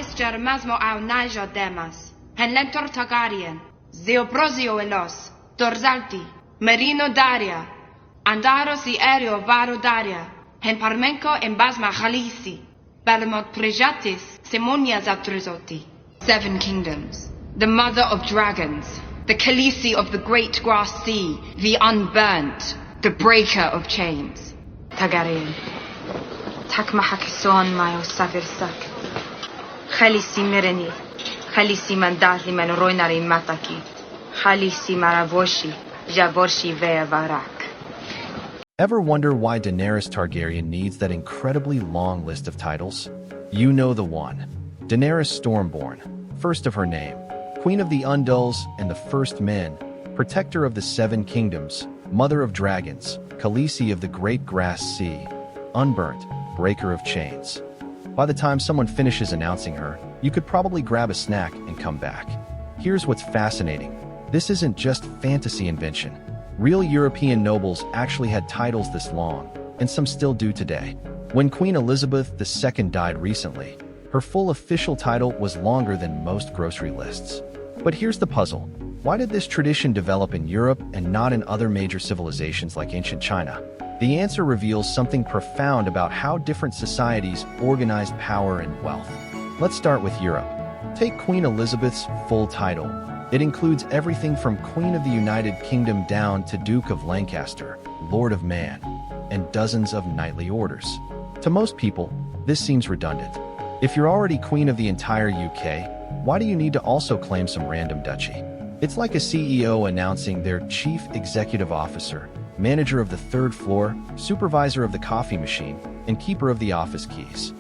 Alistair Masmo au Niger Demas, Hen Lentor Targaryen, Zeobrosio Elos, Dorzalti, Merino Daria, Andaros y Aereo Varo Daria, Hen Parmenko en Basma Khalisi, Balamot Prejatis, Simonia Zatruzoti. 7 kingdoms, the mother of dragons, the Khaleesi of the great grass sea, the unburnt, the breaker of chains. Targaryen. Takmahakison mayo savirsak. Khalisi mireni. Khalisi mandali men roinari mataki. Khalisi maravoshi. Javorshi vea varak. Ever wonder why Daenerys Targaryen needs that incredibly long list of titles? You know the one. Daenerys Stormborn, first of her name, Queen of the Undulls and the First Men, Protector of the 7 Kingdoms, Mother of Dragons, Khaleesi of the Great Grass Sea, Unburnt, Breaker of Chains. By the time someone finishes announcing her, you could probably grab a snack and come back. Here's what's fascinating. This isn't just fantasy invention. Real European nobles actually had titles this long, and some still do today. When Queen Elizabeth II died recently, her full official title was longer than most grocery lists. But here's the puzzle. Why did this tradition develop in Europe and not in other major civilizations like ancient China? The answer reveals something profound about how different societies organized power and wealth. Let's start with Europe. Take Queen Elizabeth's full title. It includes everything from Queen of the United Kingdom down to Duke of Lancaster, Lord of Man, and dozens of knightly orders. To most people, this seems redundant. If you're already Queen of the entire UK, why do you need to also claim some random duchy? It's like a CEO announcing their Chief Executive Officer, Manager of the 3rd floor, Supervisor of the coffee machine, and Keeper of the office keys.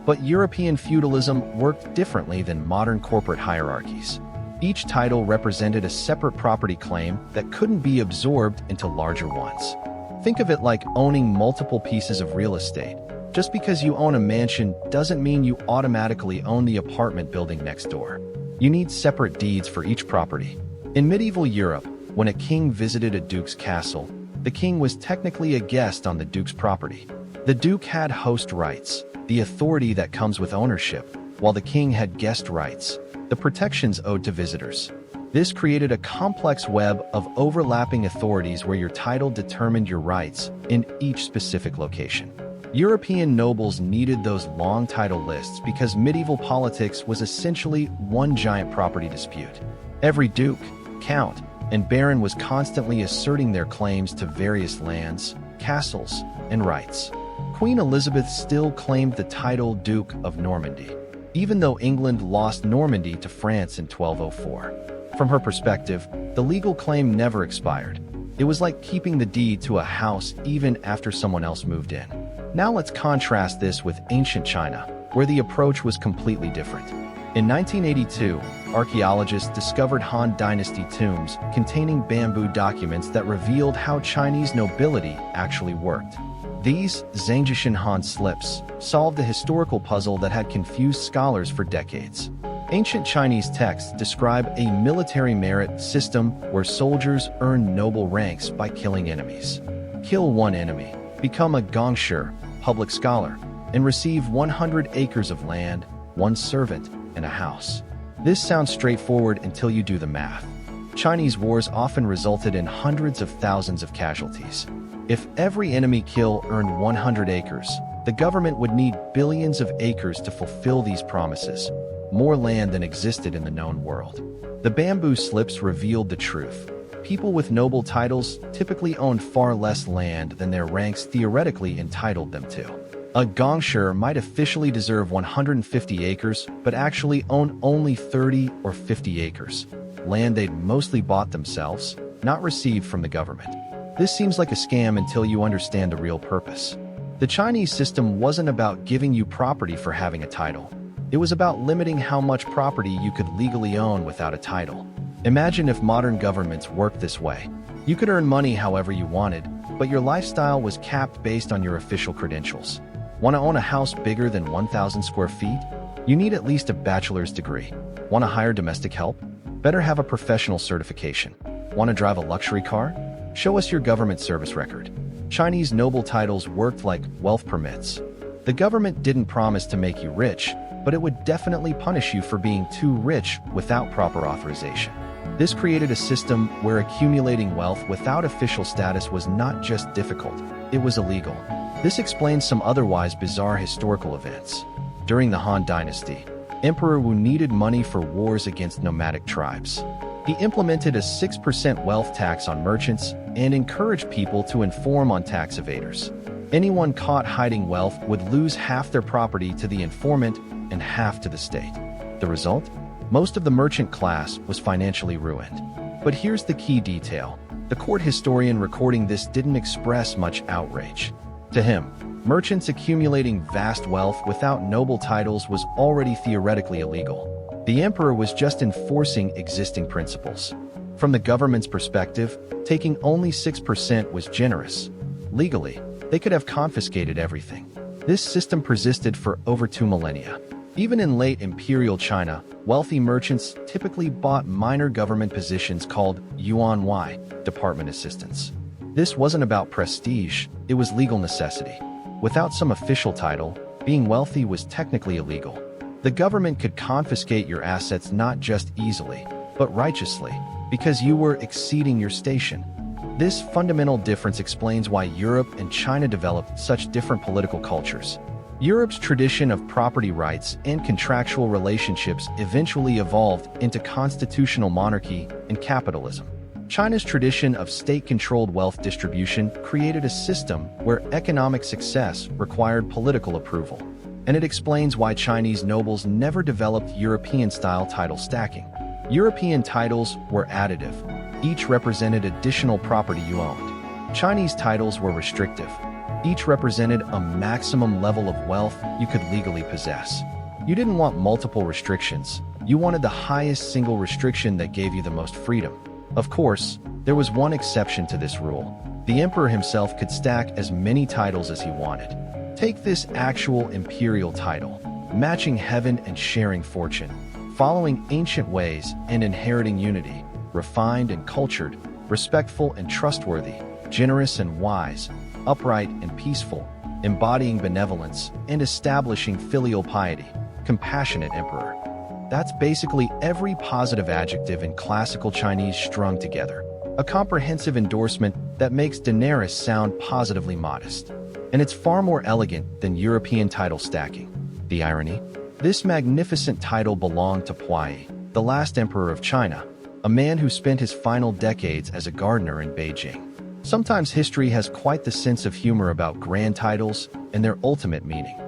But European feudalism worked differently than modern corporate hierarchies. Each title represented a separate property claim that couldn't be absorbed into larger ones. Think of it like owning multiple pieces of real estate. Just because you own a mansion doesn't mean you automatically own the apartment building next door. You need separate deeds for each property. In medieval Europe, when a king visited a duke's castle, the king was technically a guest on the duke's property. The duke had host rights, the authority that comes with ownership, while the king had guest rights, the protections owed to visitors. This created a complex web of overlapping authorities where your title determined your rights in each specific location. European nobles needed those long title lists because medieval politics was essentially one giant property dispute. Every duke, count, and baron was constantly asserting their claims to various lands, castles, and rights. Queen Elizabeth still claimed the title Duke of Normandy, even though England lost Normandy to France in 1204. From her perspective, the legal claim never expired. It was like keeping the deed to a house even after someone else moved in. Now let's contrast this with ancient China, where the approach was completely different. In 1982, archaeologists discovered Han Dynasty tombs containing bamboo documents that revealed how Chinese nobility actually worked. These Zhangjian Han slips solved a historical puzzle that had confused scholars for decades. Ancient Chinese texts describe a military merit system where soldiers earn noble ranks by killing enemies. Kill one enemy, become a gongshi, public scholar, and receive 100 acres of land, 1 servant, and a house. This sounds straightforward until you do the math. Chinese wars often resulted in hundreds of thousands of casualties. If every enemy kill earned 100 acres, the government would need billions of acres to fulfill these promises, more land than existed in the known world. The bamboo slips revealed the truth. People with noble titles typically owned far less land than their ranks theoretically entitled them to. A gongshi might officially deserve 150 acres, but actually own only 30 or 50 acres, land they'd mostly bought themselves, not received from the government. This seems like a scam until you understand the real purpose. The Chinese system wasn't about giving you property for having a title. It was about limiting how much property you could legally own without a title. Imagine if modern governments worked this way. You could earn money however you wanted, but your lifestyle was capped based on your official credentials. Want to own a house bigger than 1,000 square feet? You need at least a bachelor's degree. Want to hire domestic help? Better have a professional certification. Want to drive a luxury car? Show us your government service record. Chinese noble titles worked like wealth permits. The government didn't promise to make you rich, but it would definitely punish you for being too rich without proper authorization. This created a system where accumulating wealth without official status was not just difficult, it was illegal. This explains some otherwise bizarre historical events. During the Han Dynasty, Emperor Wu needed money for wars against nomadic tribes. He implemented a 6% wealth tax on merchants and encouraged people to inform on tax evaders. Anyone caught hiding wealth would lose half their property to the informant and half to the state. The result? Most of the merchant class was financially ruined. But here's the key detail. The court historian recording this didn't express much outrage. To him, merchants accumulating vast wealth without noble titles was already theoretically illegal. The emperor was just enforcing existing principles. From the government's perspective, taking only 6% was generous. Legally, they could have confiscated everything. This system persisted for over 2 millennia. Even in late Imperial China, wealthy merchants typically bought minor government positions called yuan department assistants. This wasn't about prestige, it was legal necessity. Without some official title, being wealthy was technically illegal. The government could confiscate your assets not just easily, but righteously, because you were exceeding your station. This fundamental difference explains why Europe and China developed such different political cultures. Europe's tradition of property rights and contractual relationships eventually evolved into constitutional monarchy and capitalism. China's tradition of state-controlled wealth distribution created a system where economic success required political approval. And it explains why Chinese nobles never developed European-style title stacking. European titles were additive. Each represented additional property you owned. Chinese titles were restrictive. Each represented a maximum level of wealth you could legally possess. You didn't want multiple restrictions. You wanted the highest single restriction that gave you the most freedom. Of course, there was one exception to this rule. The emperor himself could stack as many titles as he wanted. Take this actual imperial title, matching heaven and sharing fortune, following ancient ways and inheriting unity, refined and cultured, respectful and trustworthy, generous and wise, upright and peaceful, embodying benevolence and establishing filial piety, compassionate emperor. That's basically every positive adjective in classical Chinese strung together. A comprehensive endorsement that makes Daenerys sound positively modest. And it's far more elegant than European title stacking. The irony? This magnificent title belonged to Puyi, the last emperor of China, a man who spent his final decades as a gardener in Beijing. Sometimes history has quite the sense of humor about grand titles and their ultimate meaning.